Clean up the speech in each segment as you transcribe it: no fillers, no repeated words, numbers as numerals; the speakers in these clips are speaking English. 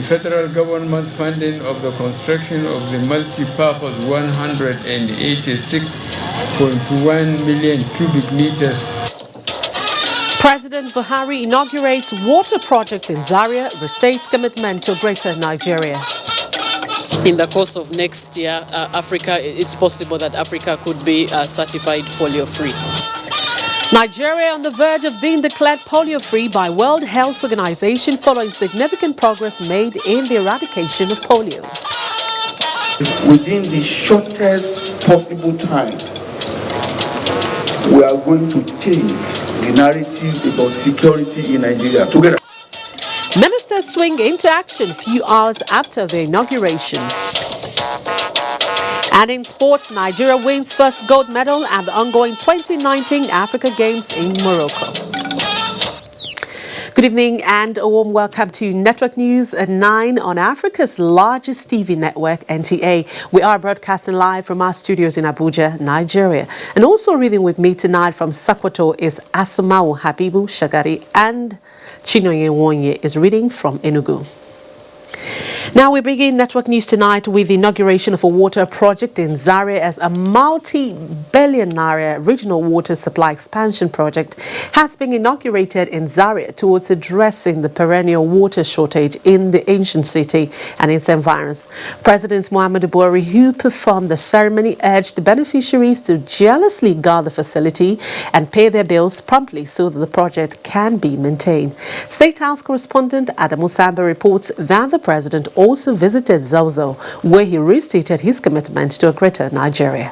federal government funding of the construction of the multi-purpose 186.1 million cubic meters. President Buhari inaugurates water project in Zaria, restates commitment to Greater Nigeria. In the course of next year, it's possible that Africa could be certified polio-free. Nigeria on the verge of being declared polio-free by World Health Organization following significant progress made in the eradication of polio. Within the shortest possible time, we are going to change the narrative about security in Nigeria together. Ministers swing into action few hours after the inauguration. And in sports, Nigeria wins first gold medal at the ongoing 2019 Africa Games in Morocco. Good evening and a warm welcome to Network News at 9 on Africa's largest TV network, NTA. We are broadcasting live from our studios in Abuja, Nigeria. And also reading with me tonight from Sokoto is Asumau Habibu Shagari, and Chinoye Wonye is reading from Enugu. Now we begin Network News tonight with the inauguration of a water project in Zaria as a multi-billion naira regional water supply expansion project has been inaugurated in Zaria towards addressing the perennial water shortage in the ancient city and its environs. President Muhammadu Buhari, who performed the ceremony, urged the beneficiaries to jealously guard the facility and pay their bills promptly so that the project can be maintained. State House correspondent Adamu Samba reports that the president also visited Zozo, where he restated his commitment to a greater Nigeria.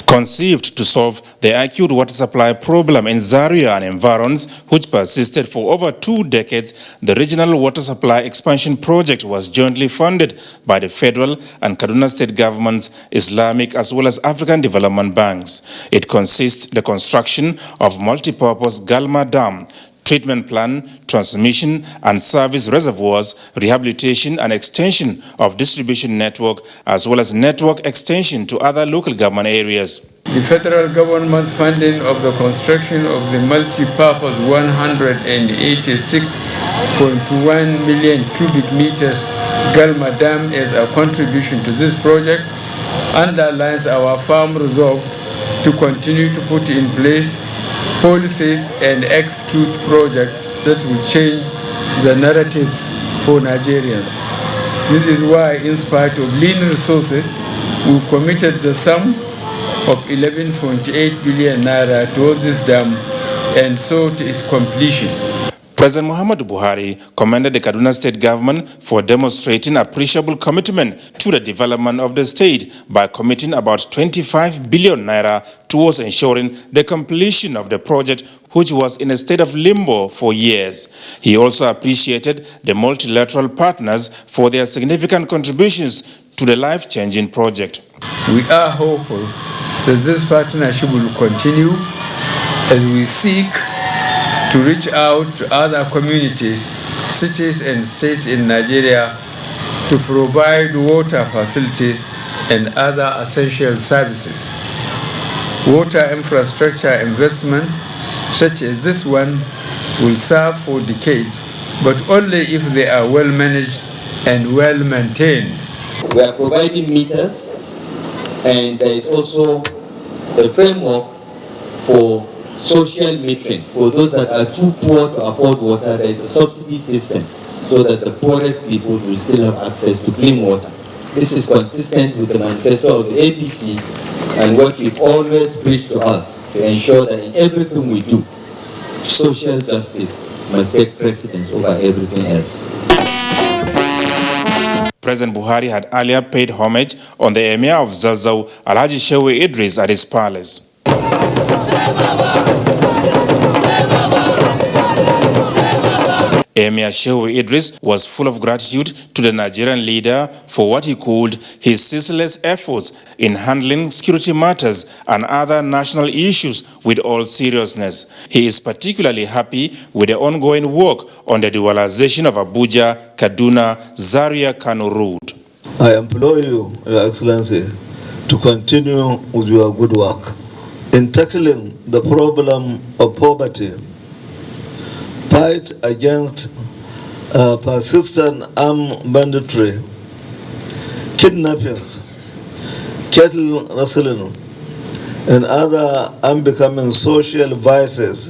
Conceived to solve the acute water supply problem in Zaria and environs, which persisted for over 2 decades, the regional water supply expansion project was jointly funded by the federal and Kaduna state governments, Islamic as well as African development banks. It consists the construction of multi-purpose Galma Dam, treatment plan, transmission and service reservoirs, rehabilitation and extension of distribution network, as well as network extension to other local government areas. The federal government funding of the construction of the multi-purpose 186.1 million cubic meters Galma Dam as a contribution to this project underlines our firm resolve to continue to put in place policies and execute projects that will change the narratives for Nigerians. This is why, in spite of lean resources, we committed the sum of 11.8 billion naira towards this dam and so to its completion. President Muhammadu Buhari commended the Kaduna state government for demonstrating appreciable commitment to the development of the state by committing about 25 billion naira towards ensuring the completion of the project, which was in a state of limbo for years. He also appreciated the multilateral partners for their significant contributions to the life-changing project. We are hopeful that this partnership will continue as we seek to reach out to other communities, cities and states in Nigeria to provide water facilities and other essential services. Water infrastructure investments such as this one will serve for decades, but only if they are well managed and well maintained. We are providing meters, and there is also a framework for social metering. For those that are too poor to afford water, there is a subsidy system so that the poorest people will still have access to clean water. This is consistent with the manifesto of the ABC and what we've always preached to us to ensure that in everything we do, social justice must take precedence over everything else. President Buhari had earlier paid homage on the Emir of Zazzau, Alhaji Shehu Idris, at his palace. Emir Shehu Idris was full of gratitude to the Nigerian leader for what he called his ceaseless efforts in handling security matters and other national issues with all seriousness. He is particularly happy with the ongoing work on the dualization of Abuja, Kaduna, Zaria, Kano route. I implore you, Your Excellency, to continue with your good work in tackling the problem of poverty, fight against persistent armed banditry, kidnappings, cattle rustling, and other unbecoming social vices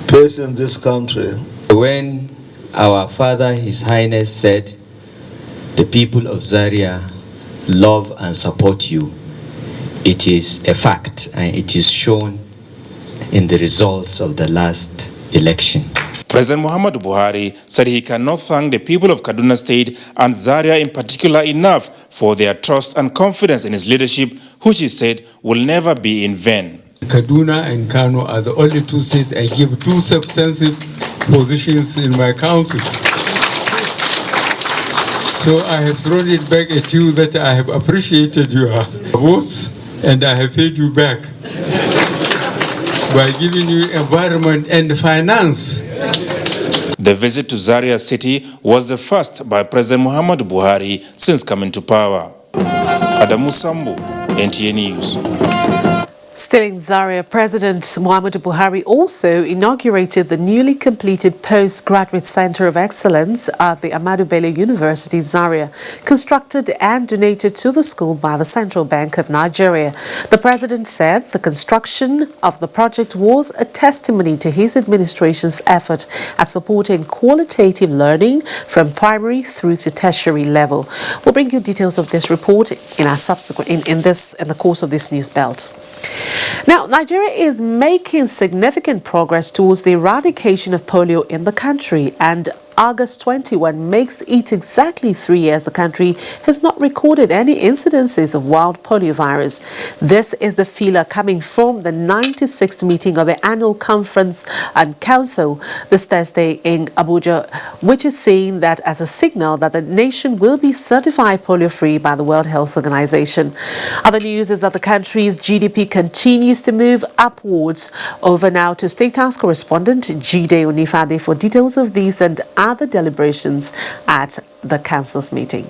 facing this country. When our Father, His Highness, said, "The people of Zaria love and support you," it is a fact, and it is shown in the results of the last election. President Muhammadu Buhari said he cannot thank the people of Kaduna State and Zaria in particular enough for their trust and confidence in his leadership, which he said will never be in vain. Kaduna and Kano are the only two states I give two substantive positions in my council. So I have thrown it back at you that I have appreciated your votes and I have paid you back by giving you environment and finance. The visit to Zaria City was the first by President Muhammadu Buhari since coming to power. Adamu Sambu, NTA News. Still in Zaria, President Muhammadu Buhari also inaugurated the newly completed Postgraduate Center of Excellence at the Ahmadu Bello University, Zaria, constructed and donated to the school by the Central Bank of Nigeria. The president said the construction of the project was a testimony to his administration's effort at supporting qualitative learning from primary through to tertiary level. We'll bring you details of this report in our subsequent in the course of this news belt. Now, Nigeria is making significant progress towards the eradication of polio in the country, and August 21 makes it exactly 3 years the country has not recorded any incidences of wild poliovirus. This is the feeler coming from the 96th meeting of the annual conference and council this Thursday in Abuja, which is seen that as a signal that the nation will be certified polio-free by the World Health Organization. Other news is that the country's GDP continues to move upwards. Over now to State House correspondent Jide Onifade for details of these and other deliberations at the council's meeting.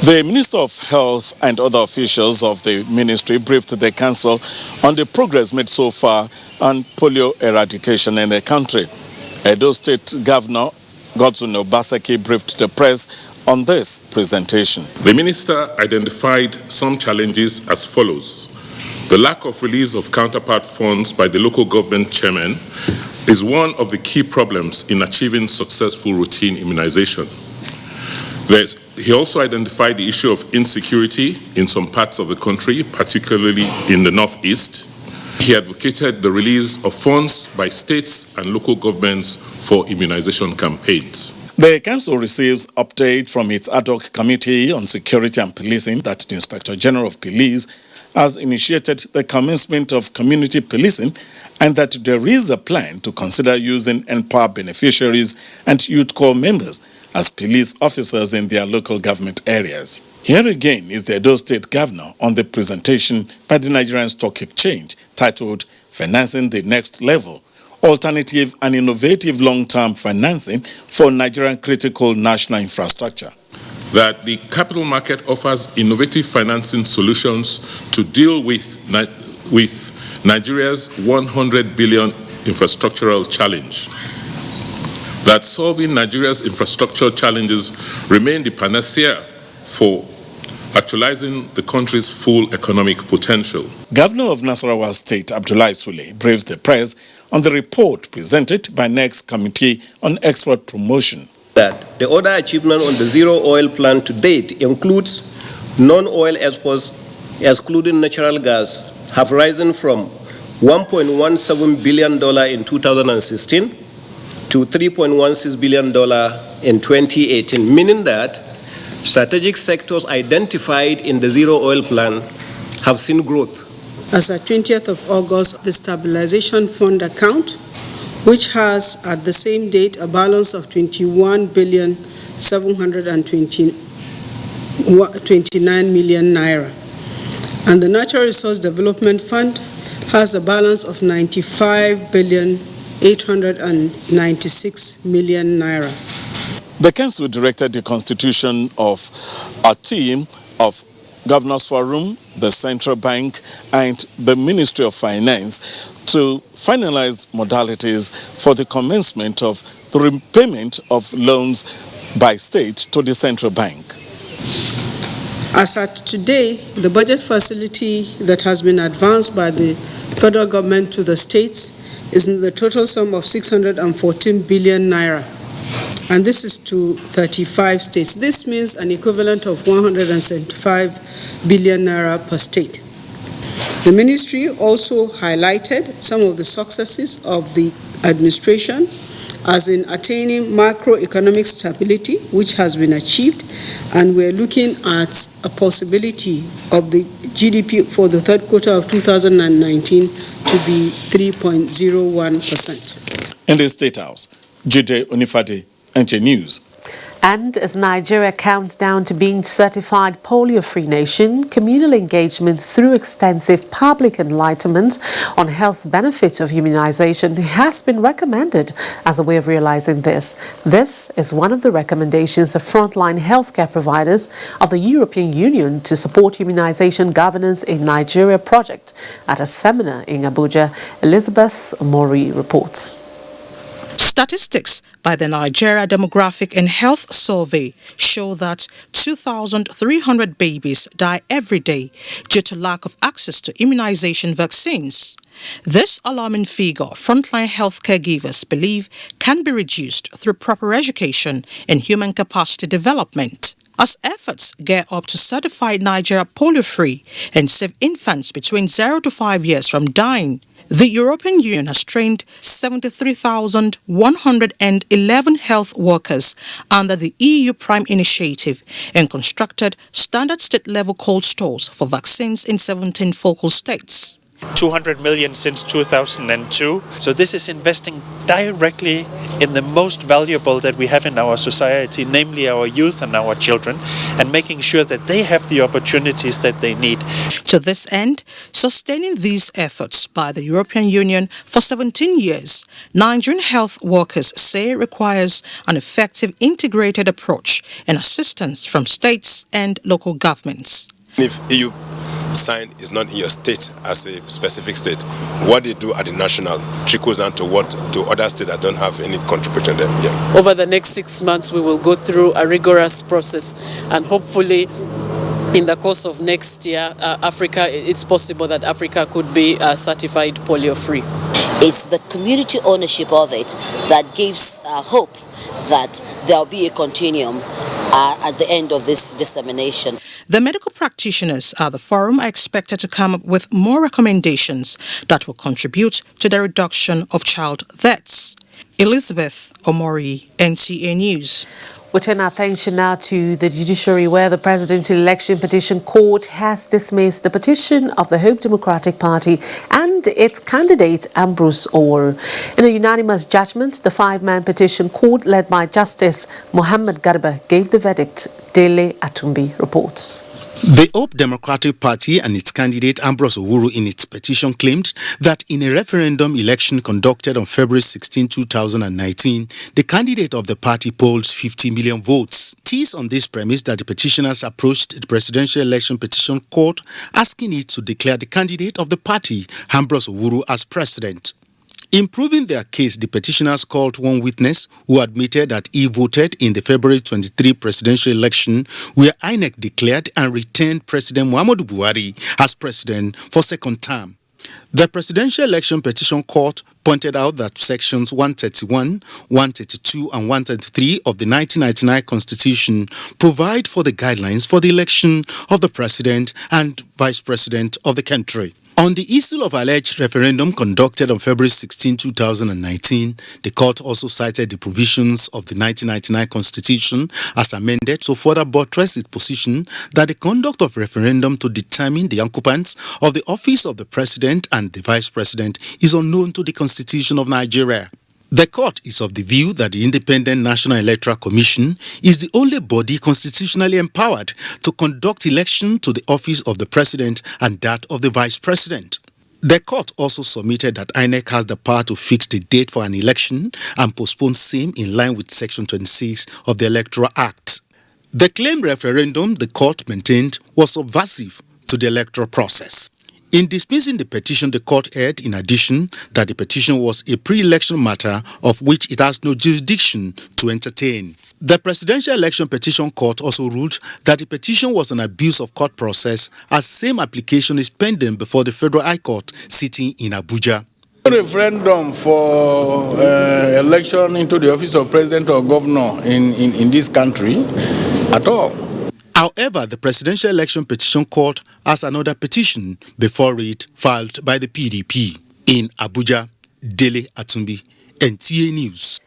The Minister of Health and other officials of the ministry briefed the council on the progress made so far on polio eradication in the country. Edo State Governor Godwin Obaseki briefed the press on this presentation. The minister identified some challenges as follows. The lack of release of counterpart funds by the local government chairman is one of the key problems in achieving successful routine immunization. He also identified the issue of insecurity in some parts of the country, particularly in the northeast. He advocated the release of funds by states and local governments for immunization campaigns. The council receives update from its ad hoc committee on security and policing that the Inspector General of Police has initiated the commencement of community policing and that there is a plan to consider using Empower beneficiaries and youth corps members as police officers in their local government areas. Here again is the Edo State Governor on the presentation by the Nigerian Stock Exchange titled Financing the Next Level, Alternative and Innovative Long-Term Financing for Nigerian Critical National Infrastructure. That the capital market offers innovative financing solutions to deal with Nigeria's 100 billion infrastructural challenge. That solving Nigeria's infrastructure challenges remain the panacea for actualizing the country's full economic potential. Governor of Nasarawa State, Abdullahi Sule, briefs the press on the report presented by NEXT Committee on Export Promotion. That the other achievement on the zero oil plan to date includes non-oil exports, excluding natural gas, have risen from $1.17 billion in 2016 to $3.16 billion in 2018, meaning that strategic sectors identified in the zero oil plan have seen growth. As at 20th of August, the Stabilization Fund account, which has at the same date a balance of 21,729 million naira. And the Natural Resource Development Fund has a balance of 95,896 million naira. The council directed the constitution of a team of Governors Forum, the Central Bank, and the Ministry of Finance to finalize modalities for the commencement of the repayment of loans by state to the central bank. As at today, the budget facility that has been advanced by the federal government to the states is in the total sum of 614 billion naira. And this is to 35 states. This means an equivalent of 175 billion naira per state. The ministry also highlighted some of the successes of the administration, as in attaining macroeconomic stability, which has been achieved, and we're looking at a possibility of the GDP for the third quarter of 2019 to be 3.01%. In the State House, Jide Onifade, NTA News. And as Nigeria counts down to being certified polio-free nation, communal engagement through extensive public enlightenment on health benefits of immunization has been recommended as a way of realizing this. This is one of the recommendations of frontline healthcare providers of the European Union to support immunization governance in Nigeria project at a seminar in Abuja. Elizabeth Mori reports. Statistics by the Nigeria Demographic and Health Survey show that 2,300 babies die every day due to lack of access to immunization vaccines. This alarming figure, frontline health caregivers believe, can be reduced through proper education and human capacity development. As efforts gear up to certify Nigeria polio-free and save infants between 0 to 5 years from dying, the European Union has trained 73,111 health workers under the EU Prime Initiative and constructed standard state-level cold stores for vaccines in 17 focal states. 200 million since 2002. So this is investing directly in the most valuable that we have in our society, namely our youth and our children, and making sure that they have the opportunities that they need. To this end, sustaining these efforts by the European Union for 17 years, Nigerian health workers say requires an effective integrated approach and assistance from states and local governments. If EU sign is not in your state as a specific state, what they do at the national trickles down to other states that don't have any contribution there. Yeah. Over the next 6 months, we will go through a rigorous process, and hopefully in the course of next year, it's possible that Africa could be certified polio-free. It's the community ownership of it that gives hope that there will be a continuum at the end of this dissemination. The medical practitioners at the forum are expected to come up with more recommendations that will contribute to the reduction of child deaths. Elizabeth Omori, NTA News. We turn our attention now to the judiciary, where the Presidential Election Petition Court has dismissed the petition of the Hope Democratic Party and its candidate Ambrose Oworu. In a unanimous judgment, the 5-man petition court led by Justice Mohammed Garba gave the verdict. Dele Atumbi reports. The Hope Democratic Party and its candidate Ambrose Oworu in its petition claimed that in a referendum election conducted on February 16, 2019, the candidate of the party polled 50 million votes. It is on this premise that the petitioners approached the Presidential Election Petition Court asking it to declare the candidate of the party, Ambrose Oworu, as president. In proving their case, the petitioners called one witness who admitted that he voted in the February 23 presidential election, where INEC declared and retained President Muhammadu Buhari as president for second term. The Presidential Election Petition Court pointed out that sections 131, 132 and 133 of the 1999 Constitution provide for the guidelines for the election of the president and vice president of the country. On the issue of alleged referendum conducted on February 16, 2019, the court also cited the provisions of the 1999 Constitution as amended to further buttress its position that the conduct of referendum to determine the occupants of the office of the president and the vice president is unknown to the Constitution of Nigeria. The court is of the view that the Independent National Electoral Commission is the only body constitutionally empowered to conduct election to the office of the president and that of the vice president. The court also submitted that INEC has the power to fix the date for an election and postpone same in line with Section 26 of the Electoral Act. The claimed referendum, the court maintained, was subversive to the electoral process. In dismissing the petition, the court heard, in addition, that the petition was a pre-election matter of which it has no jurisdiction to entertain. The Presidential Election Petition Court also ruled that the petition was an abuse of court process, as same application is pending before the Federal High Court sitting in Abuja. Referendum for election into the office of president or governor in this country at all. However, the Presidential Election Petition Court has another petition before it filed by the PDP. In Abuja, Dele Atumbi, NTA News.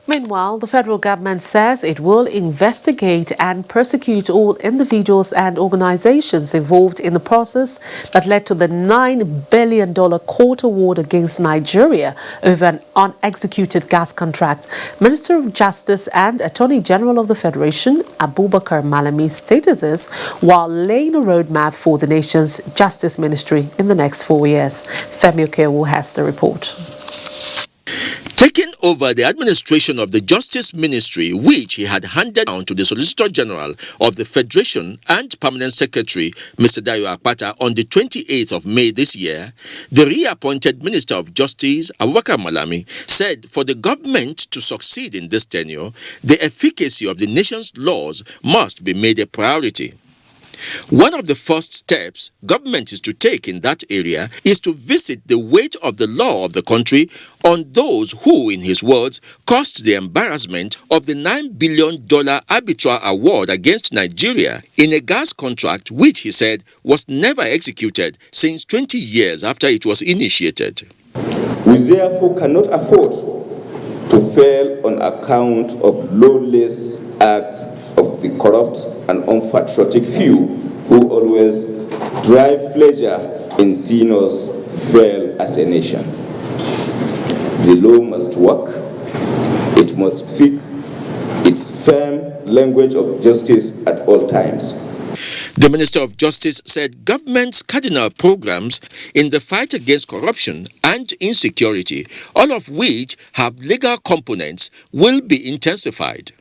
Meanwhile, the federal government says it will investigate and prosecute all individuals and organizations involved in the process that led to the $9 billion court award against Nigeria over an unexecuted gas contract. Minister of Justice and Attorney General of the Federation, Abubakar Malami, stated this while laying a roadmap for the nation's justice ministry in the next 4 years. Femi Okewu has the report. Taking over the administration of the Justice Ministry, which he had handed down to the Solicitor General of the Federation and Permanent Secretary, Mr. Dayo Akpata, on the 28th of May this year, the reappointed Minister of Justice, Abubakar Malami, said for the government to succeed in this tenure, the efficacy of the nation's laws must be made a priority. One of the first steps government is to take in that area is to visit the weight of the law of the country on those who, in his words, caused the embarrassment of the $9 billion arbitral award against Nigeria in a gas contract which, he said, was never executed since 20 years after it was initiated. We therefore cannot afford to fail on account of lawless acts of the corrupt and unpatriotic few who always drive pleasure in seeing us fail as a nation. The law must work. It must speak its firm language of justice at all times. The Minister of Justice said government's cardinal programs in the fight against corruption and insecurity, all of which have legal components, will be intensified.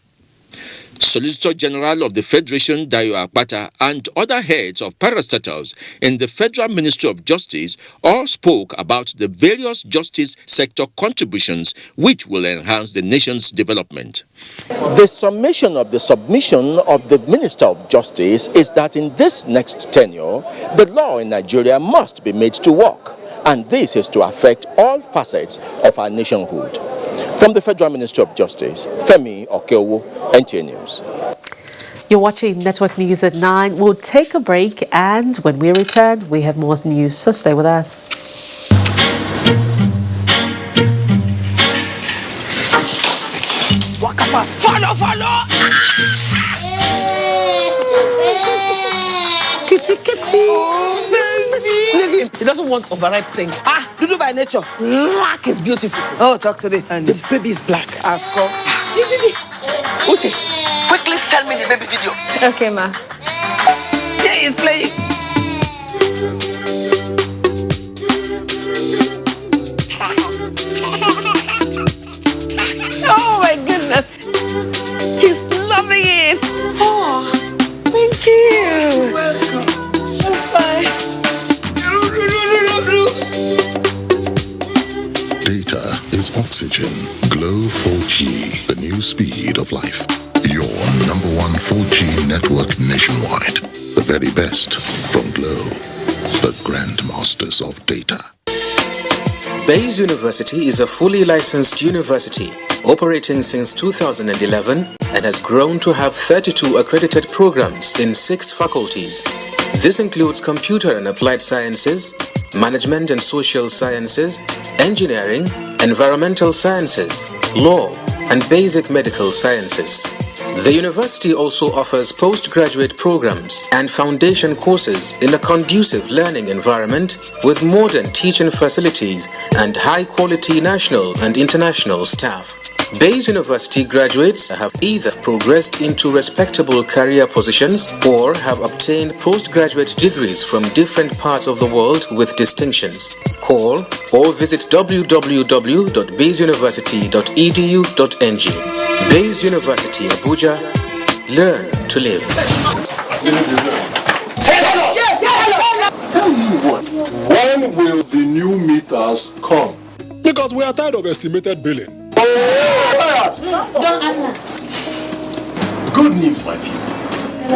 Solicitor General of the Federation, Dayo Akpata, and other heads of parastatals in the Federal Ministry of Justice all spoke about the various justice sector contributions which will enhance the nation's development. The summation of the submission of the Minister of Justice is that in this next tenure, the law in Nigeria must be made to work, and this is to affect all facets of our nationhood. From the Federal Ministry of Justice, Femi Okewu, NTA News. You're watching Network News at 9. We'll take a break, and when we return, we have more news, so stay with us. Follow! Kitty. Oh, baby. He doesn't want overripe things. Dudu by nature. Black is beautiful. Oh, talk to the hand. The baby is black. Ask her. Uche, quickly send me the baby video. Okay, ma. Yeah, he's playing. Oh my goodness. He's loving it. Oh, thank you. Welcome. Bye. Data is oxygen. Glow 4G, the new speed of life. Your #1 4G network nationwide. The very best from Glow, the grandmasters of data. Bayes University is a fully licensed university operating since 2011 and has grown to have 32 accredited programs in 6 faculties. This includes computer and applied sciences, management and social sciences, engineering, environmental sciences, law, and basic medical sciences. The university also offers postgraduate programs and foundation courses in a conducive learning environment with modern teaching facilities and high-quality national and international staff. Bayes University graduates have either progressed into respectable career positions or have obtained postgraduate degrees from different parts of the world with distinctions. Call or visit www.bayesuniversity.edu.ng. Bayes University, Abuja. Learn to live. Tell you what. When will the new meters come? Because we are tired of estimated billing. Good news, my people.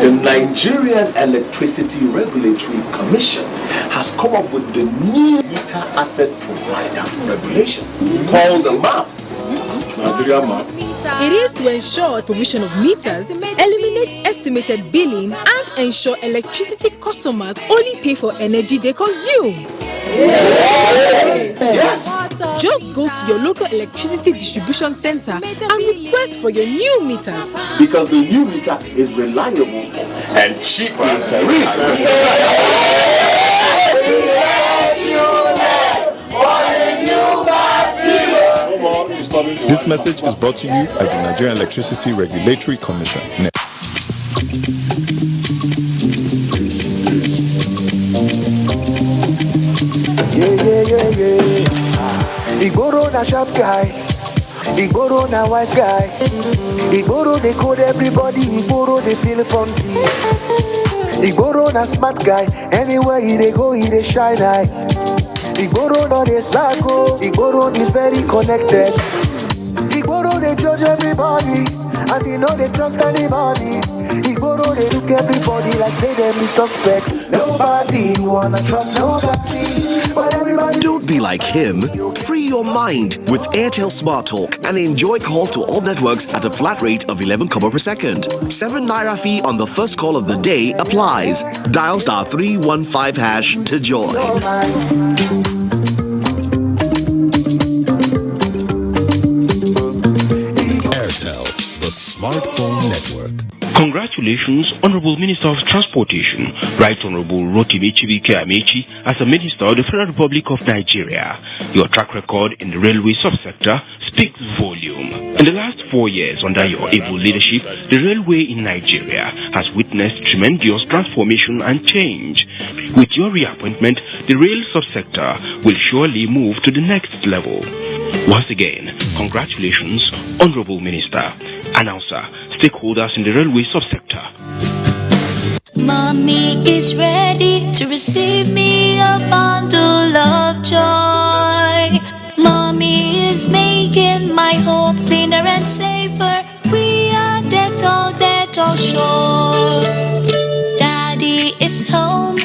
The Nigerian Electricity Regulatory Commission has come up with the new meter asset provider regulations called the MAP. Nigeria MAP. It is to ensure provision of meters, eliminate estimated billing, and ensure electricity customers only pay for energy they consume. Yes. Just go to your local electricity distribution center and request for your new meters. Because the new meter is reliable and cheaper than This message is brought to you by the Nigerian Electricity Regulatory Commission. Igboro na sharp guy, Igboro na wise guy, Igboro they code everybody, Igboro they feel funky. Igboro na smart guy, anywhere he they go he they shine eye. Igboro no they slack oh, Igboro is very connected. Igboro they judge everybody, and they know they trust anybody. Igboro they look everybody like say them be suspect. Nobody wanna trust nobody, but everybody. Don't be like him. Free your mind with Airtel Smart Talk and enjoy calls to all networks at a flat rate of 11 kobo per second. 7 naira fee on the first call of the day applies. Dial *315# to join. Airtel, the smartphone network. Congratulations, Honorable Minister of Transportation, Right Honorable Rotimi Chibike Amechi, as a Minister of the Federal Republic of Nigeria. Your track record in the railway subsector speaks volume. In the last 4 years under your able leadership, the railway in Nigeria has witnessed tremendous transformation and change. With your reappointment, the rail subsector will surely move to the next level. Once again, congratulations, Honorable Minister. Announcer, stakeholders in the railway subsector. Mommy is ready to receive me a bundle of joy. Mommy is making my home cleaner and safer. We are Dettol sure. Daddy is home.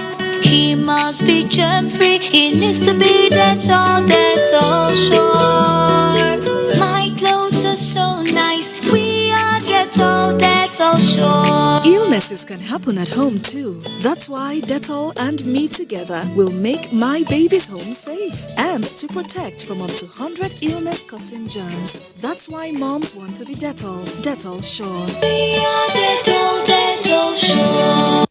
He must be germ-free. He needs to be Dettol sure. My clothes are so nice. We are Dettol sure. Illnesses can happen at home too. That's why Dettol and me together will make my baby's home safe and to protect from up to 100 illness-causing germs. That's why moms want to be Dettol sure. We are Dettol sure.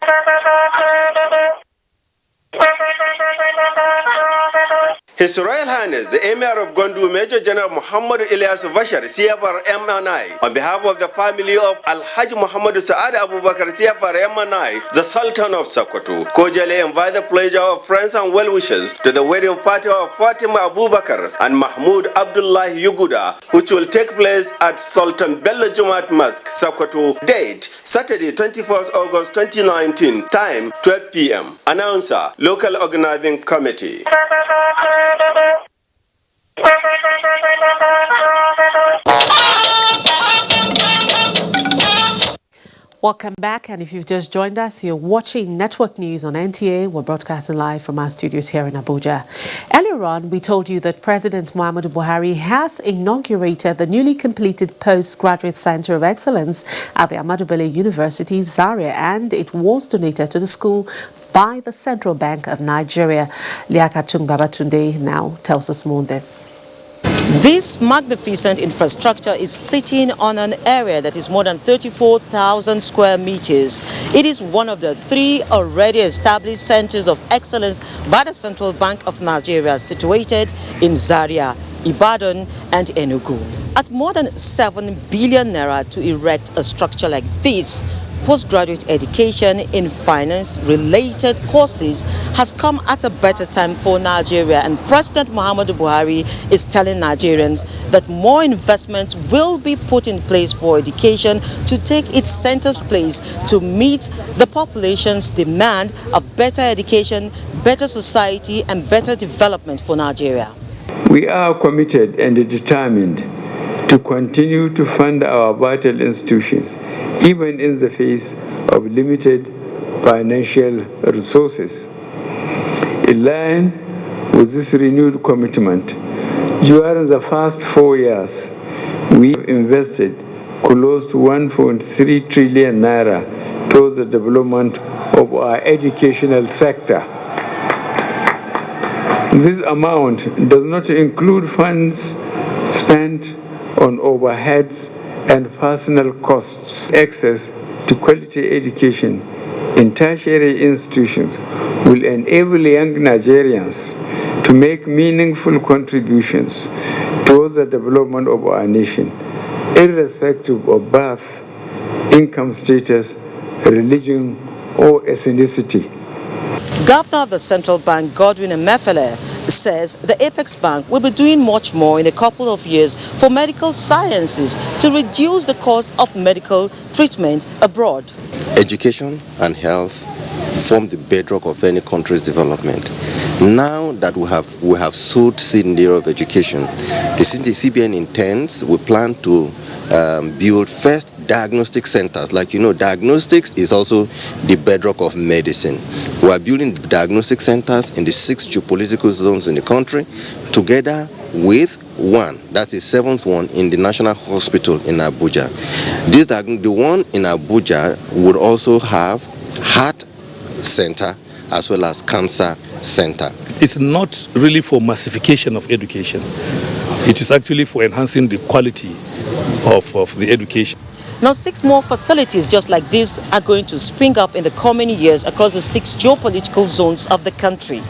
His Royal Highness, the Emir of Gondu, Major General Muhammad Ilyas Bashar, CFR MNI, on behalf of the family of Al-Hajj Muhammad Saad Abubakar, CFR MNI, the Sultan of Sokoto, cordially invite the pleasure of friends and well-wishers to the wedding party of Fatima Abubakar and Mahmoud Abdullah Yuguda, which will take place at Sultan Bello Jumat Mosque, Sokoto. Date, Saturday, 21st August 2019. Time, 12 p.m. Announcer, Local Organizing Committee. Welcome back, and if you've just joined us, you're watching Network News on NTA. We're broadcasting live from our studios here in Abuja. Earlier on, we told you that President Muhammadu Buhari has inaugurated the newly completed Postgraduate Center of Excellence at the Ahmadu Bello University, Zaria, and it was donated to the school by the Central Bank of Nigeria. Liakatung Babatunde now tells us more on this. This magnificent infrastructure is sitting on an area that is more than 34,000 square meters. It is one of the 3 already established centers of excellence by the Central Bank of Nigeria, situated in Zaria, Ibadan, and Enugu. At more than 7 billion naira to erect a structure like this, postgraduate education in finance-related courses has come at a better time for Nigeria, and President Muhammadu Buhari is telling Nigerians that more investment will be put in place for education to take its center place to meet the population's demand of better education, better society and better development for Nigeria. We are committed and determined to continue to fund our vital institutions, even in the face of limited financial resources. In line with this renewed commitment, during the past 4 years, we invested close to 1.3 trillion naira towards the development of our educational sector. This amount does not include funds spent on overheads and personal costs. Access to quality education in tertiary institutions will enable young Nigerians to make meaningful contributions towards the development of our nation, irrespective of birth, income status, religion, or ethnicity. Governor of the Central Bank, Godwin Emefiele, says the Apex Bank will be doing much more in a couple of years for medical sciences to reduce the cost of medical treatment abroad. Education and health form the bedrock of any country's development. Now that we have sowed seed in the area of education, the CBN intends, we plan to build first diagnostic centers. Like you know, diagnostics is also the bedrock of medicine. We are building diagnostic centers in the 6 geopolitical zones in the country, together with that's the 7th one in the National Hospital in Abuja. The one in Abuja would also have heart center as well as cancer center. It's not really for massification of education. It is actually for enhancing the quality of the education. Now 6 more facilities just like this are going to spring up in the coming years across the 6 geopolitical zones of the country.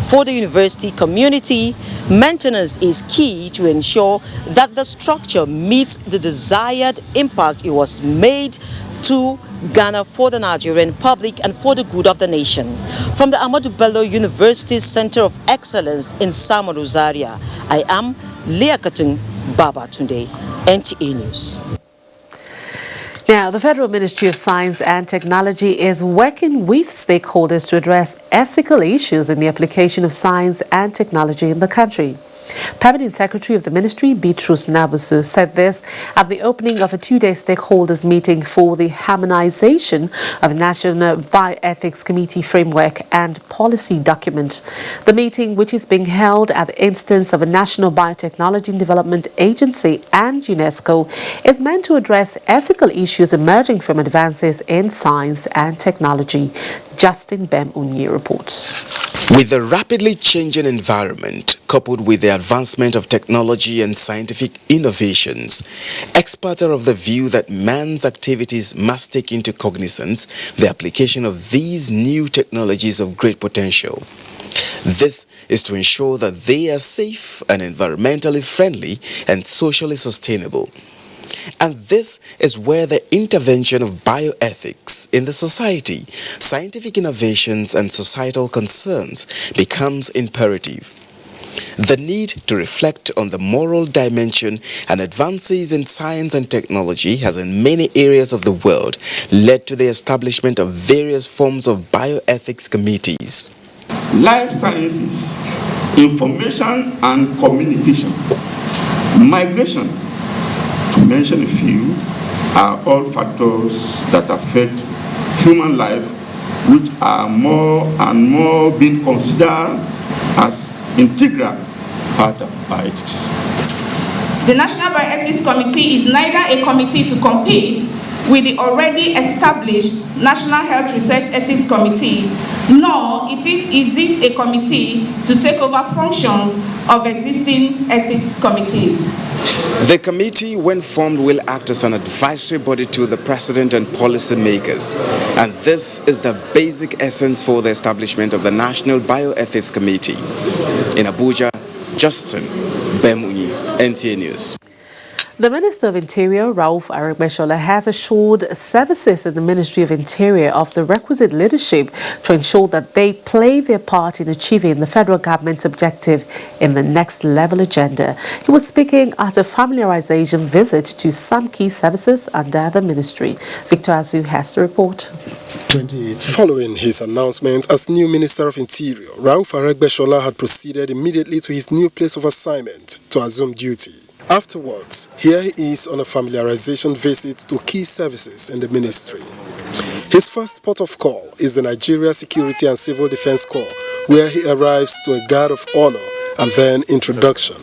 For the university community, maintenance is key to ensure that the structure meets the desired impact it was made to Ghana for the Nigerian public and for the good of the nation. From the Ahmadu Bello University Center of Excellence in Samaru, Zaria, I am Liakatun Babatunde, NTA News. Now, the Federal Ministry of Science and Technology is working with stakeholders to address ethical issues in the application of science and technology in the country. Permanent Secretary of the Ministry, Bitrus Nabusu, said this at the opening of a 2-day stakeholders meeting for the harmonization of the National Bioethics Committee framework and policy document. The meeting, which is being held at the instance of a National Biotechnology Development Agency and UNESCO, is meant to address ethical issues emerging from advances in science and technology. Justin Bem-Unye reports. With the rapidly changing environment, coupled with the advancement of technology and scientific innovations, experts are of the view that man's activities must take into cognizance the application of these new technologies of great potential. This is to ensure that they are safe and environmentally friendly and socially sustainable. And this is where the intervention of bioethics in the society, scientific innovations and societal concerns becomes imperative. The need to reflect on the moral dimension and advances in science and technology has in many areas of the world led to the establishment of various forms of bioethics committees. Life sciences, information and communication, migration, to mention a few, are all factors that affect human life, which are more and more being considered as integral part of bioethics. The National Bioethics Committee is neither a committee to compete with the already established National Health Research Ethics Committee, nor is it a committee to take over functions of existing ethics committees. The committee, when formed, will act as an advisory body to the president and policy makers. And this is the basic essence for the establishment of the National Bioethics Committee. In Abuja, Justin Bem-Unye, NTA News. The Minister of Interior, Rauf Arabeshola, has assured services in the Ministry of Interior of the requisite leadership to ensure that they play their part in achieving the federal government's objective in the next level agenda. He was speaking at a familiarization visit to some key services under the ministry. Victor Azu has the report. Following his announcement as new Minister of Interior, Rauf Arabeshola had proceeded immediately to his new place of assignment to assume duty. Afterwards, here he is on a familiarization visit to key services in the ministry. His first port of call is the Nigeria Security and Civil Defense Corps, where he arrives to a guard of honor and then introduction.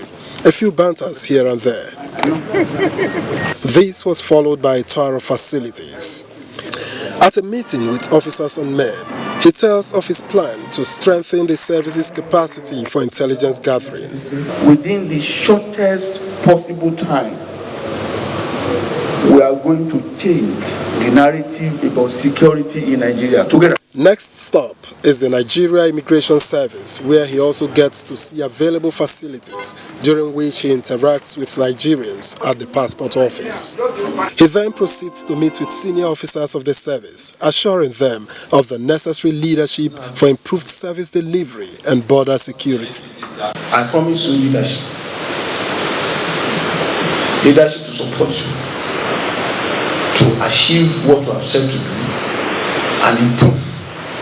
A few banters here and there. This was followed by a tour of facilities. At a meeting with officers and men, he tells of his plan to strengthen the service's capacity for intelligence gathering. Within the shortest possible time, we are going to change the narrative about security in Nigeria together. Next stop is the Nigeria Immigration Service, where he also gets to see available facilities, during which he interacts with Nigerians at the passport office. He then proceeds to meet with senior officers of the service, assuring them of the necessary leadership for improved service delivery and border security. I promise you leadership. Leadership to support you, to achieve what you have said to do, and improve.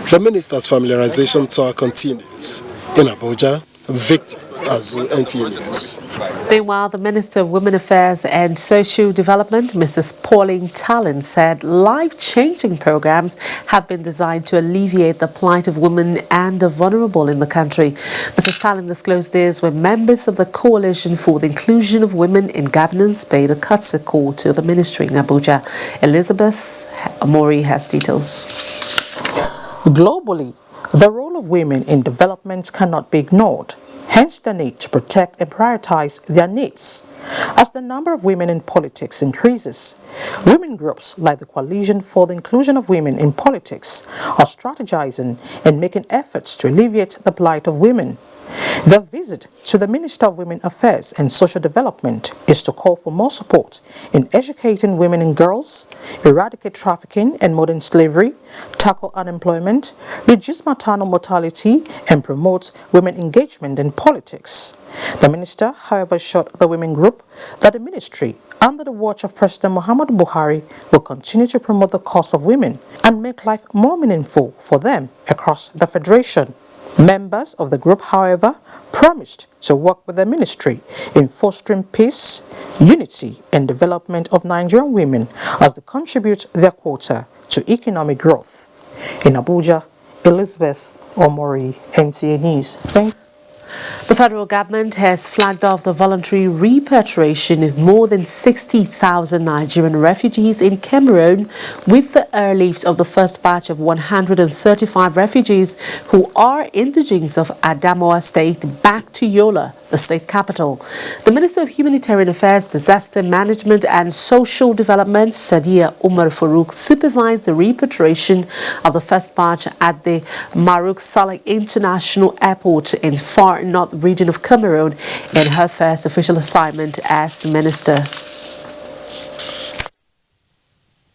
The minister's familiarization tour continues. In Abuja, Victor Azu, NTA News. Meanwhile, the Minister of Women Affairs and Social Development, Mrs. Pauline Talon, said life-changing programs have been designed to alleviate the plight of women and the vulnerable in the country. Mrs. Talon disclosed this when members of the Coalition for the Inclusion of Women in Governance paid a courtesy call to the ministry in Abuja. Elizabeth Amori has details. Globally, the role of women in development cannot be ignored. Hence the need to protect and prioritize their needs. As the number of women in politics increases, women groups like the Coalition for the Inclusion of Women in Politics are strategizing and making efforts to alleviate the plight of women. The visit to the Minister of Women Affairs and Social Development is to call for more support in educating women and girls, eradicate trafficking and modern slavery, tackle unemployment, reduce maternal mortality, and promote women engagement in politics. The minister, however, assured the women group that the ministry, under the watch of President Muhammadu Buhari, will continue to promote the cause of women and make life more meaningful for them across the federation. Members of the group, however, promised to work with the ministry in fostering peace, unity, and development of Nigerian women as they contribute their quota to economic growth. In Abuja, Elizabeth Omori, NTA News. The federal government has flagged off the voluntary repatriation of more than 60,000 Nigerian refugees in Cameroon with the airlift of the first batch of 135 refugees who are indigenes of Adamawa State back to Yola, the state capital. The Minister of Humanitarian Affairs, Disaster Management and Social Development, Sadia Umar Farouk, supervised the repatriation of the first batch at the Marouk Saleh International Airport in far north region of Cameroon in her first official assignment as minister.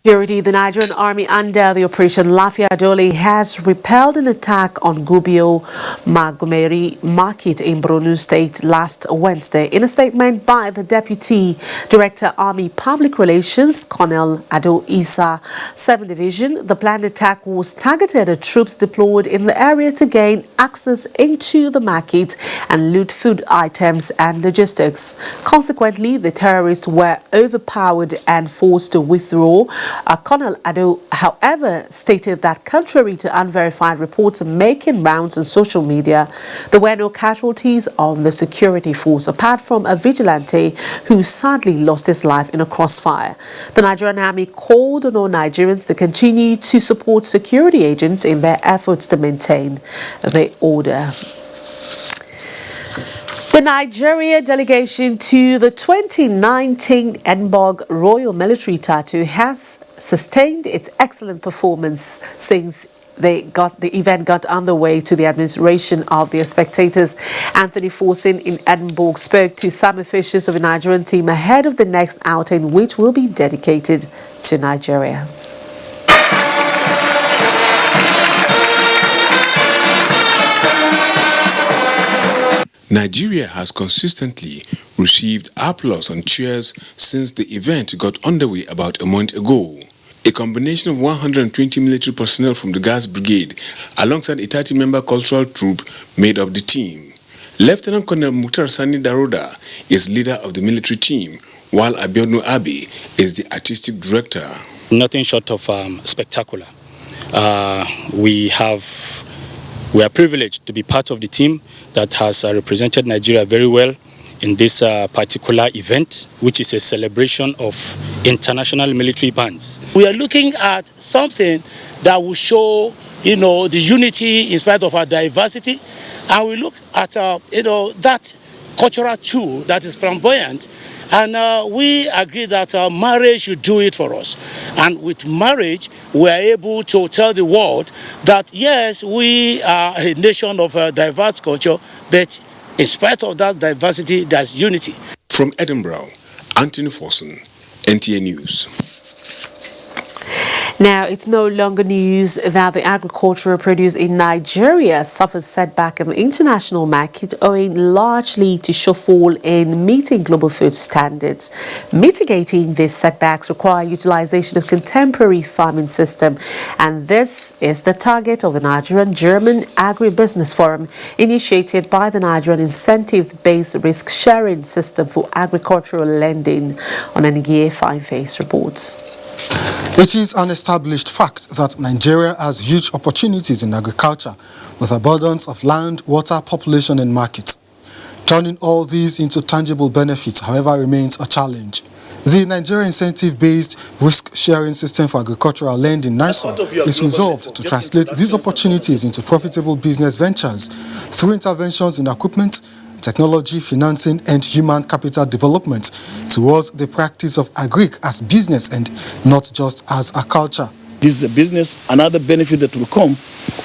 Security, the Nigerian Army under the Operation Lafia Dole has repelled an attack on Gubio Magumeri Market in Borno State last Wednesday. In a statement by the Deputy Director Army Public Relations, Colonel Ado Isa, 7th Division, the planned attack was targeted at troops deployed in the area to gain access into the market and loot food items and logistics. Consequently, the terrorists were overpowered and forced to withdraw. Colonel Ado, however, stated that contrary to unverified reports making rounds on social media, there were no casualties on the security force apart from a vigilante who sadly lost his life in a crossfire. The Nigerian Army called on all Nigerians to continue to support security agents in their efforts to maintain the order. The Nigeria delegation to the 2019 Edinburgh Royal Military Tattoo has sustained its excellent performance since the event got underway to the admiration of their spectators. Anthony Forson in Edinburgh spoke to some officials of the Nigerian team ahead of the next outing, which will be dedicated to Nigeria. Nigeria has consistently received applause and cheers since the event got underway about a month ago. A combination of 120 military personnel from the Gas Brigade alongside a 30-member cultural troupe made up the team. Lieutenant Colonel Mukhtar Sani Daroda is leader of the military team, while Abiodun Abi is the artistic director. Nothing short of spectacular. We are privileged to be part of the team that has represented Nigeria very well in this particular event, which is a celebration of international military bands. We are looking at something that will show, the unity in spite of our diversity, and we look at, that cultural tool that is flamboyant, and we agree that marriage should do it for us. And with marriage, we are able to tell the world that yes, we are a nation of diverse culture, but in spite of that diversity, there's unity. From Edinburgh, Anthony Forson, NTA News. Now, it's no longer news that the agricultural produce in Nigeria suffers setback in the international market owing largely to shortfall in meeting global food standards. Mitigating these setbacks require utilization of contemporary farming system, and this is the target of the Nigerian-German Agribusiness Forum initiated by the Nigerian Incentives-Based Risk-Sharing System for Agricultural Lending. On Enugu, Fine Face reports. It is an established fact that Nigeria has huge opportunities in agriculture with abundance of land, water, population and markets. Turning all these into tangible benefits, however, remains a challenge. The Nigerian Incentive-Based Risk-Sharing System for Agricultural Lending, NIRSA, is resolved to translate these opportunities into profitable business ventures through interventions in equipment, technology, financing, and human capital development towards the practice of agric as business and not just as a culture. This is a business. Another benefit that will come,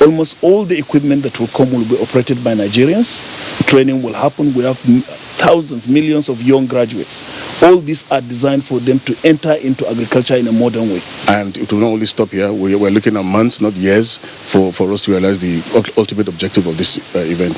almost all the equipment that will come will be operated by Nigerians. Training will happen. We have thousands, millions of young graduates. All these are designed for them to enter into agriculture in a modern way. And it will not only stop here. We're looking at months, not years, for us to realize the ultimate objective of this event.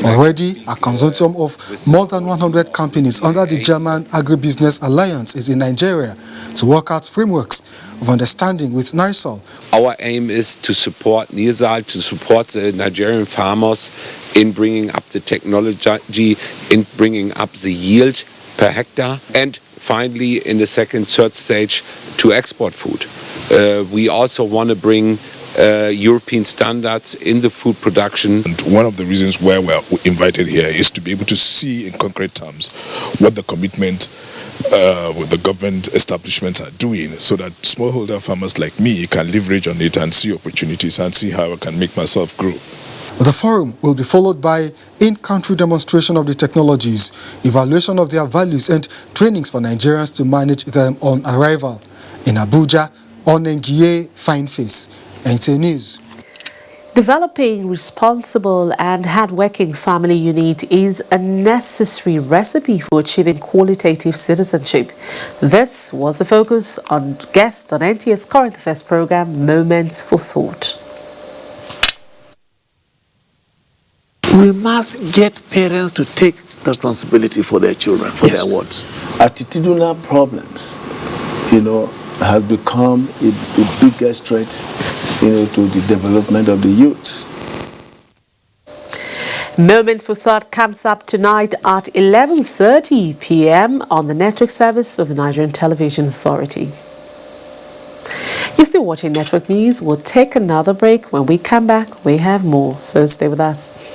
Already, a consortium of more than 100 companies under the German Agribusiness Alliance is in Nigeria to work out frameworks of understanding with NIRSAL. Our aim is to support NIRSAL, to support the Nigerian farmers in bringing up the technology, in bringing up the yield per hectare, and finally, in the third stage, to export food. We also want to bring European standards in the food production. And one of the reasons why we're invited here is to be able to see in concrete terms what the commitment with the government establishments are doing, so that smallholder farmers like me can leverage on it and see opportunities and see how I can make myself grow. The forum will be followed by in-country demonstration of the technologies, evaluation of their values and trainings for Nigerians to manage them on arrival. In Abuja, Onengiye Fine Face, NTA News. Developing responsible and hardworking family unit is a necessary recipe for achieving qualitative citizenship. This was the focus on guests on NTA's current affairs program, Moments for Thought. We must get parents to take responsibility for their children, for their wards. Attitudinal problems, has become a biggest threat, to the development of the youth. Moment for Thought comes up tonight at 11:30 p.m. on the network service of the Nigerian Television Authority. You're still watching Network News. We'll take another break. When we come back, we have more, so stay with us.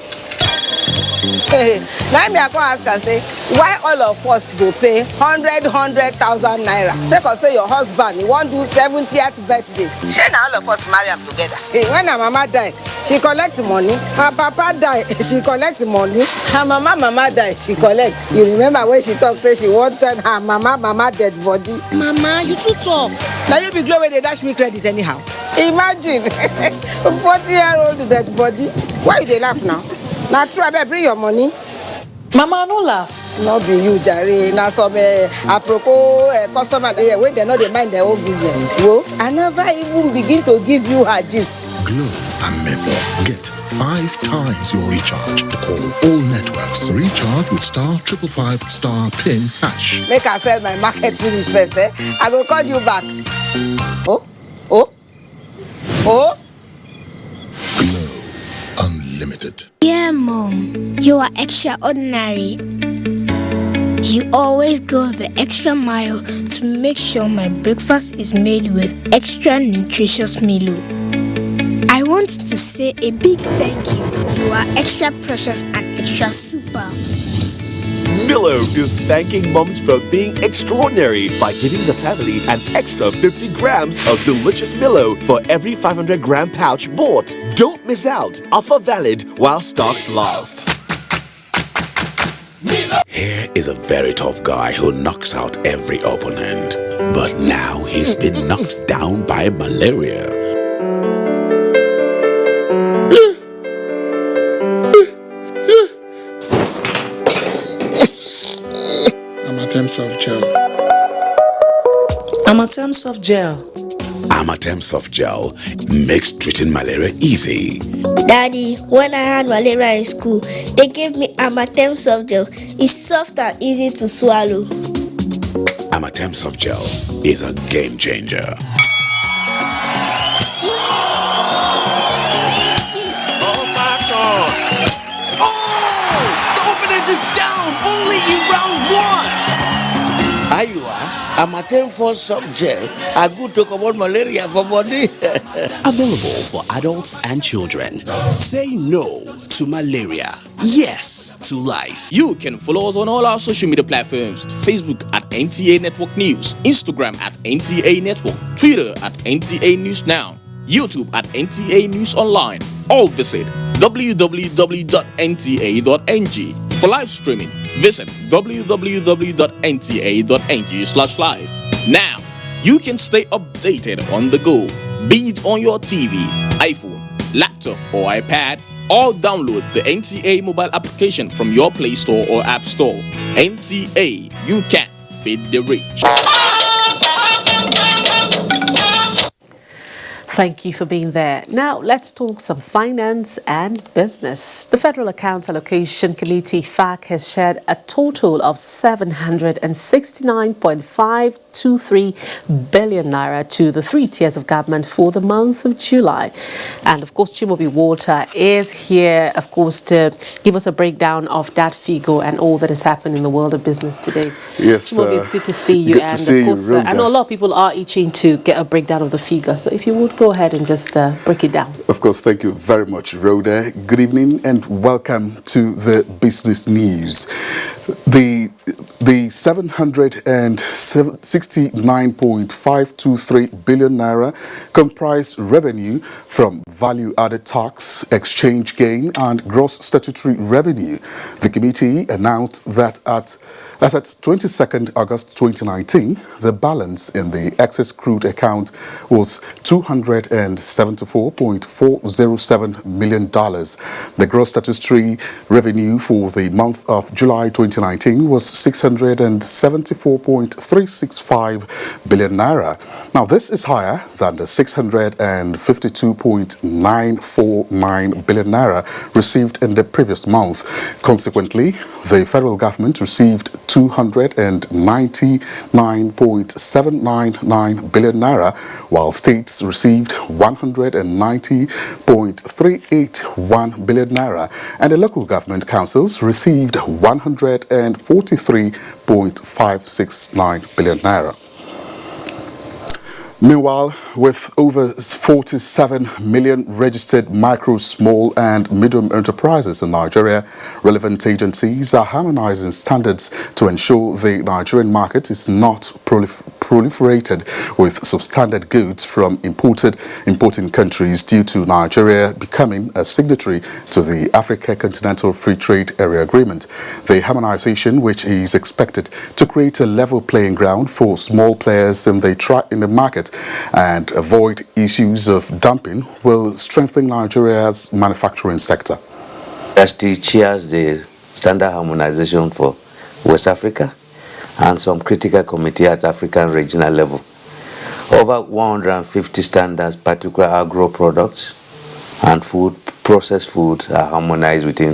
Now me I go ask and say, why all of us go pay 100,000 naira? Say, cause say your husband, he won't do 70th birthday. She now all of us marry them together. When her mama die, she collects money. Her papa die, she collects money. Her mama die, she collects. You remember when she talked, say she wanted her mama dead body. Mama, you too talk. Now you be glad when they dash me credit anyhow. Imagine, 40-year-old dead body. Why they laugh now? Now try to bring your money. Mama, no laugh. No be you, Jare. Now some apropos customer there when they know they mind their own business. Whoa, I never even begin to give you her gist. Glow and Maple. Get 5 times your recharge to call all networks. Recharge with *555*PIN#. Make I sell my market finish first, eh? I will call you back. Oh. Glow Unlimited. Yeah, Mom, you are extraordinary. You always go the extra mile to make sure my breakfast is made with extra nutritious Milo. I want to say a big thank you. You are extra precious and extra super. Milo is thanking moms for being extraordinary by giving the family an extra 50 grams of delicious Milo for every 500-gram pouch bought. Don't miss out. Offer valid while stocks last. Here is a very tough guy who knocks out every opponent. But now he's been knocked down by malaria. Amatem soft gel. Amatem soft gel. Amatem soft gel makes treating malaria easy. Daddy, when I had malaria in school, they gave me Amatem soft gel. It's soft and easy to swallow. Amatem soft gel is a game changer. Oh my God! Oh! The opponent is down only in round 1! Ayua, Amatem for soft gel. A good talk about malaria for body. Available for adults and children. Say no to malaria. Yes to life. You can follow us on all our social media platforms. Facebook at NTA Network News, Instagram at NTA Network, Twitter at NTA News Now, YouTube at NTA News Online. Or visit www.nta.ng. For live streaming, visit www.nta.ng/live. Now, you can stay updated on the go, be it on your TV, iPhone, laptop, or iPad, or download the NTA mobile application from your Play Store or App Store. NTA, you can beat the rich. Thank you for being there. Now, let's talk some finance and business. The Federal Accounts Allocation Committee, FAC, has shared a total of 769.523 billion naira to the 3 tiers of government for the month of July. And of course, Chimobi Walter is here, of course, to give us a breakdown of that figure and all that has happened in the world of business today. Yes, Chimobi, it's good to see you. Good and to see of course, you, I know a lot of people are itching to get a breakdown of the figure. So if you would go ahead and just break it down. Of course, thank you very much, Rhoda. Good evening and welcome to the business news. The 769.523 billion naira comprised revenue from value-added tax, exchange gain, and gross statutory revenue. The committee announced that as at 22nd August 2019, the balance in the excess crude account was $274.407 million. The gross statutory revenue for the month of July 2019 was 674.365 billion naira. Now, this is higher than the 652.949 billion naira received in the previous month. Consequently, the federal government received 299.799 billion naira, while states received 190.381 billion naira, and the local government councils received 143.569 billion naira. Meanwhile, with over 47 million registered micro, small and medium enterprises in Nigeria, relevant agencies are harmonizing standards to ensure the Nigerian market is not proliferated with substandard goods from importing countries due to Nigeria becoming a signatory to the Africa Continental Free Trade Area Agreement. The harmonization, which is expected to create a level playing ground for small players in the market and avoid issues of dumping, will strengthen Nigeria's manufacturing sector. ST chairs the standard harmonization for West Africa and some critical committee at African regional level. Over 150 standards, particular agro products and processed food are harmonized within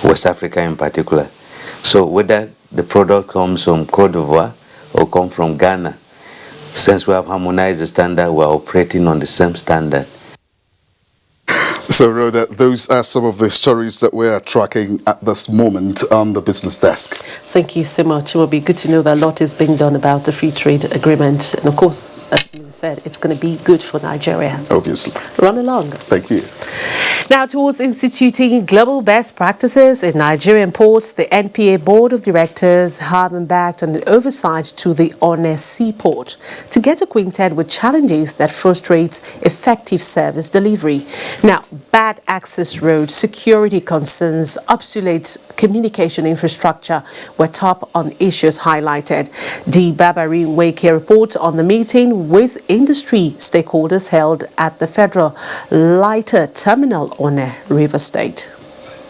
West Africa in particular. So whether the product comes from Cote d'Ivoire or come from Ghana, since we have harmonized the standard, we are operating on the same standard. So, Rhoda, those are some of the stories that we are tracking at this moment on the business desk. Thank you so much. It will be good to know that a lot is being done about the free trade agreement. And of course, as you said, it's going to be good for Nigeria. Obviously. Run along. Thank you. Now, towards instituting global best practices in Nigerian ports, the NPA Board of Directors have embarked on an oversight to the Onne Seaport to get acquainted with challenges that frustrate effective service delivery. Now, bad access roads, security concerns, obsolete communication infrastructure were top on issues highlighted. The Babari Nweke reports on the meeting with industry stakeholders held at the Federal Lighter Terminal on River State.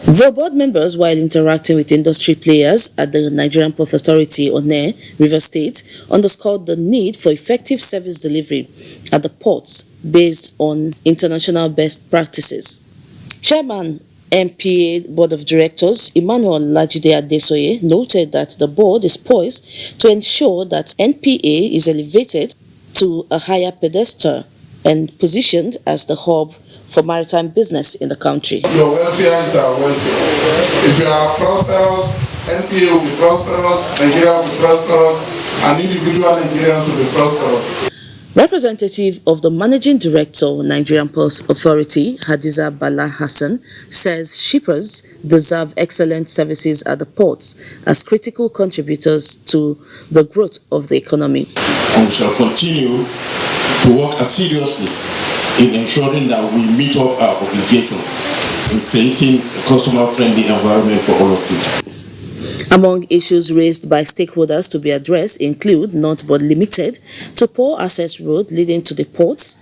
The board members, while interacting with industry players at the Nigerian Port Authority on River State, underscored the need for effective service delivery at the ports based on international best practices. Chairman NPA Board of Directors Emmanuel Lajide Adesoye noted that the board is poised to ensure that NPA is elevated to a higher pedestal and positioned as the hub for maritime business in the country. Your welfare is our welfare. If you are prosperous, NPA will be prosperous, Nigeria will be prosperous, and individual Nigerians will be prosperous. Representative of the Managing Director of Nigerian Ports Authority, Hadiza Bala Hassan, says shippers deserve excellent services at the ports as critical contributors to the growth of the economy. And we shall continue to work assiduously in ensuring that we meet up our obligation in creating a customer-friendly environment for all of you. Among issues raised by stakeholders to be addressed include, not but limited to poor access road leading to the ports,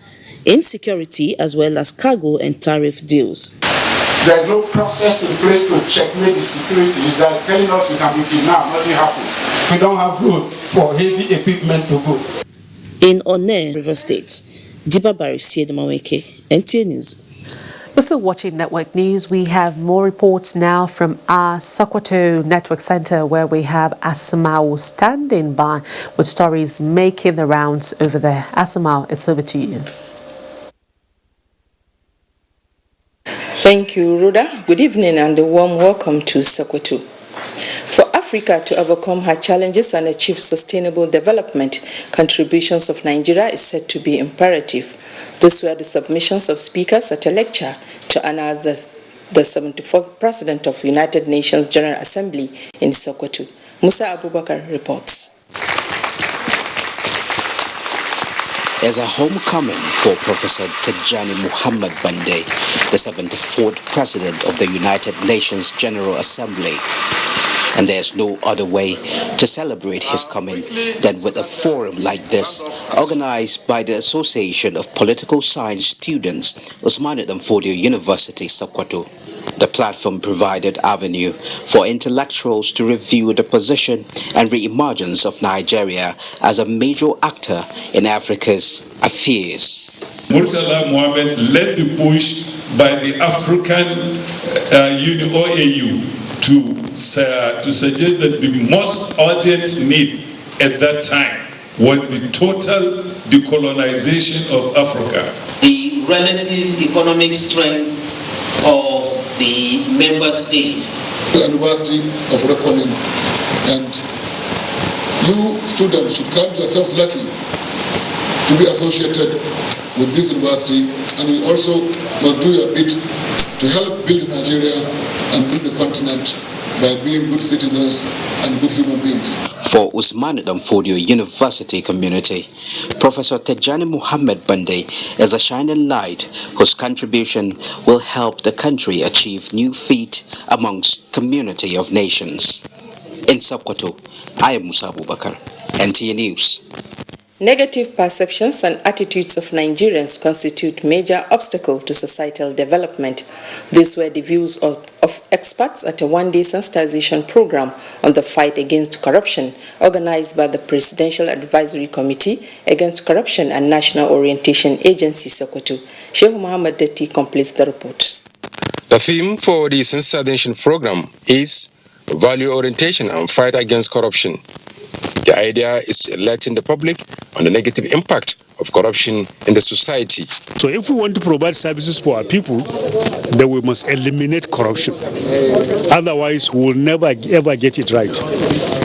insecurity, as well as cargo and tariff deals. There is no process in place to checkmate the securities that is telling us you can be kidnapped, nothing happens. We don't have road for heavy equipment to go. In Onne, River State, Dibabari Siedemaweke, NTA News. We're still watching Network News. We have more reports now from our Sokoto Network Center, where we have Asamau standing by with stories making the rounds over there. Asamau, it's over to you. Thank you, Rhoda. Good evening and a warm welcome to Sokoto. For Africa to overcome her challenges and achieve sustainable development, contributions of Nigeria is said to be imperative. These were the submissions of speakers at a lecture to honor the 74th President of United Nations General Assembly in Sokoto. Musa Abubakar reports. As a homecoming for Professor Tijani Muhammad Bande, the 74th President of the United Nations General Assembly. And there's no other way to celebrate his coming than with a forum like this, organized by the Association of Political Science Students, Usmanu Danfodio University, Sokoto. The platform provided avenue for intellectuals to review the position and re-emergence of Nigeria as a major actor in Africa's affairs. Murtala Mohammed led the push by the African Union, OAU, to suggest that the most urgent need at that time was the total decolonization of Africa. The relative economic strength of the member states. The University of Reckoning, and you students should count yourselves lucky to be associated with this university, and you also must do your bit to help build Nigeria and build the continent by being good citizens and good human beings. For Usman Danfodio University community, Professor Tejani Muhammad Bande is a shining light whose contribution will help the country achieve new feat amongst community of nations. In Sokoto, I am Musa Abubakar, NTA News. Negative perceptions and attitudes of Nigerians constitute major obstacle to societal development. These were the views of experts at a one-day sensitization program on the fight against corruption organized by the Presidential Advisory Committee Against Corruption and National Orientation Agency, Sokoto. Sheikh Muhammad Datti completes the report. The theme for the sensitization program is value orientation and fight against corruption. The idea is to enlighten the public on the negative impact of corruption in the society. So if we want to provide services for our people, then we must eliminate corruption. Otherwise, we will never ever get it right.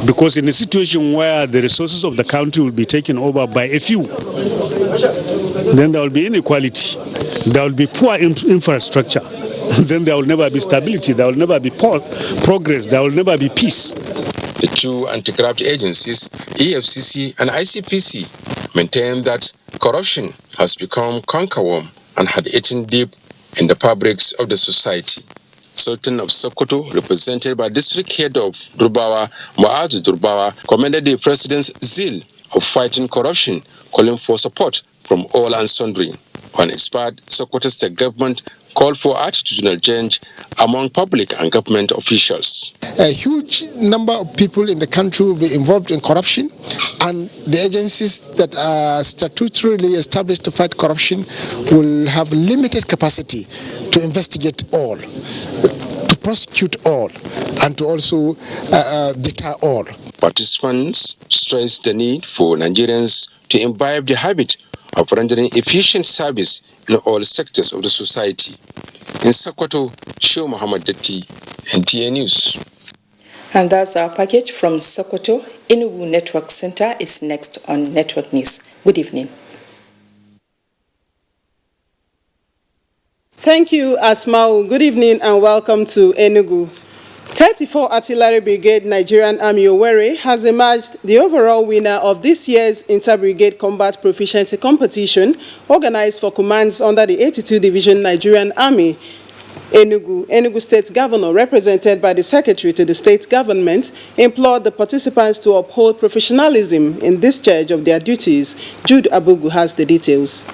Because in a situation where the resources of the country will be taken over by a few, then there will be inequality, there will be poor infrastructure, then there will never be stability, there will never be progress, there will never be peace. The two anti-corrupt agencies, EFCC and ICPC, maintain that corruption has become cankerworm and had eaten deep in the fabrics of the society. Sultan of Sokoto, represented by District Head of Durbawa, Muaz Durbawa, commended the President's zeal of fighting corruption, calling for support from all and sundry. On its part, Sokoto State Government called for attitudinal change among public and government officials. A huge number of people in the country will be involved in corruption, and the agencies that are statutorily established to fight corruption will have limited capacity to investigate all, to prosecute all, and to also deter all. Participants stressed the need for Nigerians to imbibe the habit of rendering efficient service in all sectors of the society. In Sokoto, Sheikh Muhammad Datti, NTA News. And that's our package from Sokoto. Enugu Network Center is next on Network News. Good evening. Thank you, Asmau. Good evening and welcome to Enugu. 34 Artillery Brigade Nigerian Army Owerri has emerged the overall winner of this year's Inter-Brigade Combat Proficiency Competition organized for commands under the 82 Division Nigerian Army. Enugu State Governor, represented by the Secretary to the State Government, implored the participants to uphold professionalism in discharge of their duties. Jude Abugu has the details.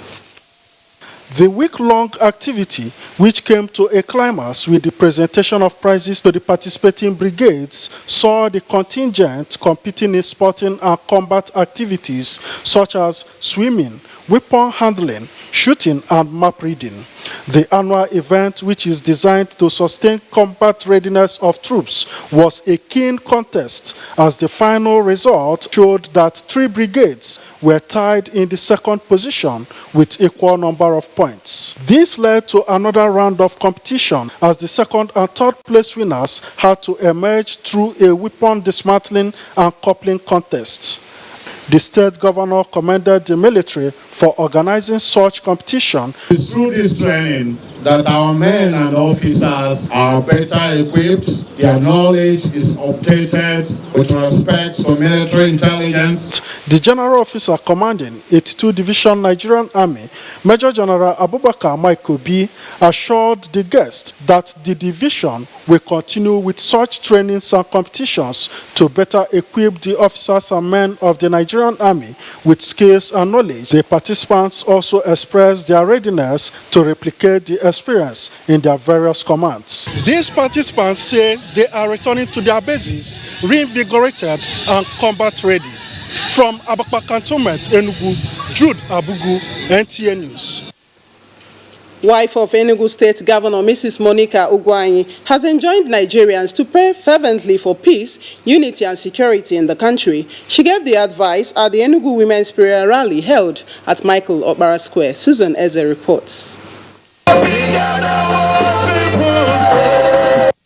The week-long activity, which came to a climax with the presentation of prizes to the participating brigades, saw the contingent competing in sporting and combat activities such as swimming, weapon handling, shooting, and map reading. The annual event, which is designed to sustain combat readiness of troops, was a keen contest as the final result showed that 3 brigades were tied in the second position with equal number of points. This led to another round of competition as the second and third place winners had to emerge through a weapon dismantling and coupling contest. The state governor commended the military for organizing such competition. It's through this training that our men and officers are better equipped, their knowledge is updated with respect to military intelligence. The general officer commanding 82 Division Nigerian Army, Major General Abubakar Michael B., assured the guests that the division will continue with such trainings and competitions to better equip the officers and men of the Nigerian Army with skills and knowledge. The participants also expressed their readiness to replicate the experience in their various commands. These participants say they are returning to their bases, reinvigorated and combat ready. From Abakpa Cantonment, Enugu, Jude Abugu, NTA News. Wife of Enugu State Governor Mrs. Monica Ugwanyi has enjoined Nigerians to pray fervently for peace, unity and security in the country. She gave the advice at the Enugu Women's Prayer Rally held at Michael Okpara Square. Susan Eze reports.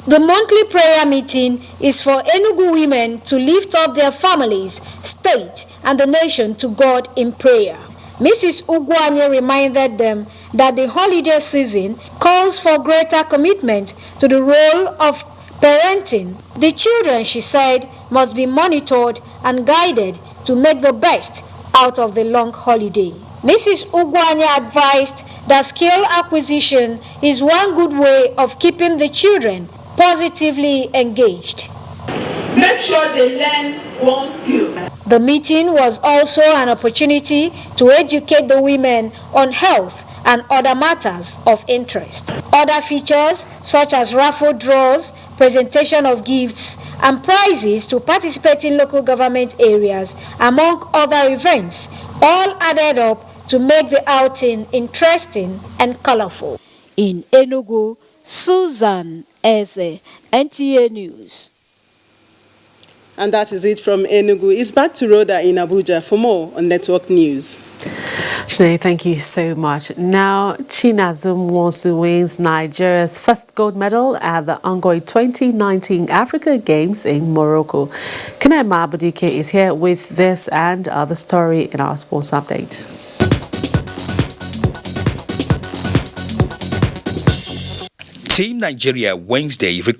The monthly prayer meeting is for Enugu women to lift up their families, state, and the nation to God in prayer. Mrs. Ugwanye reminded them that the holiday season calls for greater commitment to the role of parenting. The children, she said, must be monitored and guided to make the best out of the long holiday. Mrs. Ugwanye advised that skill acquisition is one good way of keeping the children positively engaged. Make sure they learn one skill. The meeting was also an opportunity to educate the women on health and other matters of interest. Other features such as raffle draws, presentation of gifts, and prizes to participating local government areas, among other events, all added up to make the outing interesting and colorful. In Enugu, Susan Eze, NTA News. And that is it from Enugu. It's back to Rhoda in Abuja for more on Network News. Sinead, thank you so much. Now, Chinazum Nwosu wins Nigeria's first gold medal at the ongoing 2019 Africa Games in Morocco. Kenema Abudike is here with this and other story in our sports update. Team Nigeria Wednesday